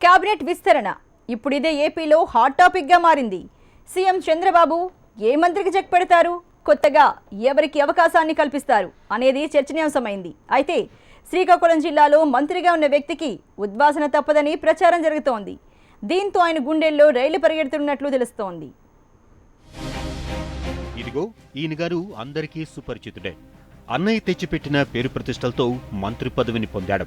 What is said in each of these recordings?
Cabinet విస్తరణ ఇప్పుడు ఇదే ఏపీలో హాట్ టాపిక్ గా మారింది. సీఎం చంద్రబాబు ఏ మంత్రికి చెక్ పెడతారు, కొత్తగా ఎవరికి అవకాశాన్ని కల్పిస్తారు అనేది చర్చనీయాంశమైంది. అయితే శ్రీకాకుళం జిల్లాలో మంత్రిగా ఉన్న వ్యక్తికి ఉద్వాసన తప్పదని ప్రచారం జరుగుతోంది. దీంతో ఆయన గుండెల్లో రైలు పరిగెడుతున్నట్లు తెలుస్తోంది. ఇదిగో ఈయన గారు అందరికీ సుపరిచితుడే. అన్నయ్య తెచ్చిపెట్టిన పేరు ప్రతిష్టలతో మంత్రి పదవిని పొందాడు.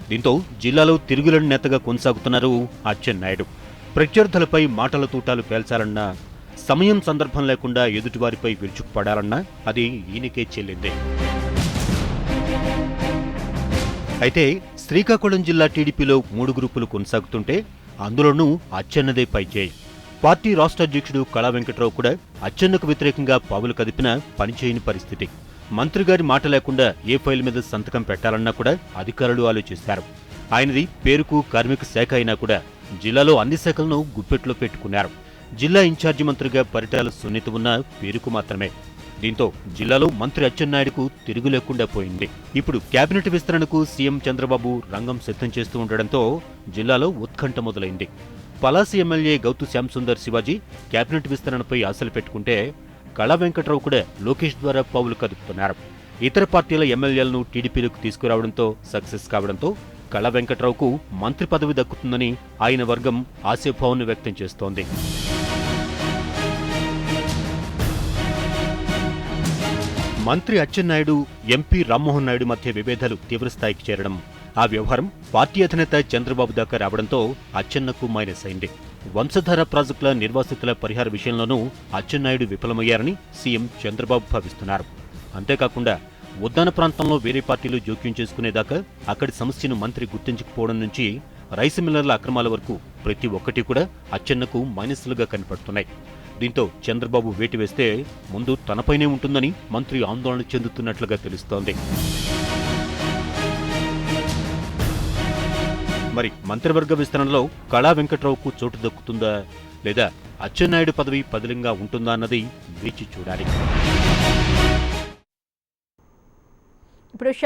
దీంతో జిల్లాలో తిరుగులేని నేతగా కొనసాగుతున్నారు అచ్చెన్నాయుడు. ప్రత్యర్థులపై మాటల తూటాలు పేల్చాలన్నా, సమయం సందర్భం లేకుండా ఎదుటివారిపై విరుచుకుపడాలన్నా అది ఈయనకే చెల్లిందే. అయితే శ్రీకాకుళం జిల్లా టీడీపీలో 3 గ్రూపులు కొనసాగుతుంటే అందులోనూ అచ్చెన్నదే పైచేయి. పార్టీ రాష్ట్ర అధ్యక్షుడు కళా వెంకట్రావు కూడా అచ్చెన్నకు వ్యతిరేకంగా పావులు కదిపినా పనిచేయని పరిస్థితి. మంత్రిగారి మాట లేకుండా ఏ ఫైల్ మీద సంతకం పెట్టాలన్నా కూడా అధికారులు ఆలోచిస్తారు. ఆయనది పేరుకు కార్మిక శాఖ అయినా కూడా జిల్లాలో అన్ని శాఖలను గుప్పెట్లో పెట్టుకున్నారు. జిల్లా ఇన్ఛార్జి మంత్రిగా పరిటాల సునీత ఉన్న పేరుకు మాత్రమే. దీంతో జిల్లాలో మంత్రి అచ్చెన్నాయుడుకు తిరుగు లేకుండా పోయింది. ఇప్పుడు కేబినెట్ విస్తరణకు సీఎం చంద్రబాబు రంగం సిద్ధం చేస్తూ ఉండడంతో జిల్లాలో ఉత్కంఠ మొదలైంది. పలాసి ఎమ్మెల్యే గౌతు శ్యాంసుందర్ శివాజీ కేబినెట్ విస్తరణపై ఆశలు పెట్టుకుంటే కళా వెంకట్రావు కూడా లోకేష్ ద్వారా పావులు కదుపుతున్నారు. ఇతర పార్టీల ఎమ్మెల్యేలను టీడీపీలోకి తీసుకురావడంతో సక్సెస్ కావడంతో కళా వెంకట్రావుకు మంత్రి పదవి దక్కుతుందని ఆయన వర్గం ఆశాభావాన్ని వ్యక్తం చేస్తోంది. మంత్రి అచ్చెన్నాయుడు, ఎంపీ రామ్మోహన్ నాయుడు మధ్య విభేదాలు తీవ్రస్థాయికి చేరడం, ఆ వ్యవహారం పార్టీ అధినేత చంద్రబాబు దాకా రావడంతో అచ్చెన్నకు మైనస్ అయింది. వంశధార ప్రాజెక్టుల నిర్వాసితుల పరిహార విషయంలోనూ అచ్చెన్నాయుడు విఫలమయ్యారని సీఎం చంద్రబాబు భావిస్తున్నారు. అంతేకాకుండా ఉద్దాన ప్రాంతంలో వేరే పార్టీలు జోక్యం చేసుకునేదాకా అక్కడి సమస్యను మంత్రి గుర్తించకపోవడం నుంచి రైసు మిల్లర్ల అక్రమాల వరకు ప్రతి ఒక్కటి కూడా అచ్చెన్నకు మైనస్లుగా కనపడుతున్నాయి. దీంతో చంద్రబాబు వేటు వేస్తే ముందు తనపైనే ఉంటుందని మంత్రి ఆందోళన చెందుతున్నట్లుగా తెలుస్తోంది. మరి మంత్రివర్గ విస్తరణలో కళా వెంకట్రావుకు చోటు దక్కుతుందా, లేదా అచ్చెన్నాయుడు పదవి పదిలంగా ఉంటుందా అన్నది వేచి చూడాలి. ఇప్పుడు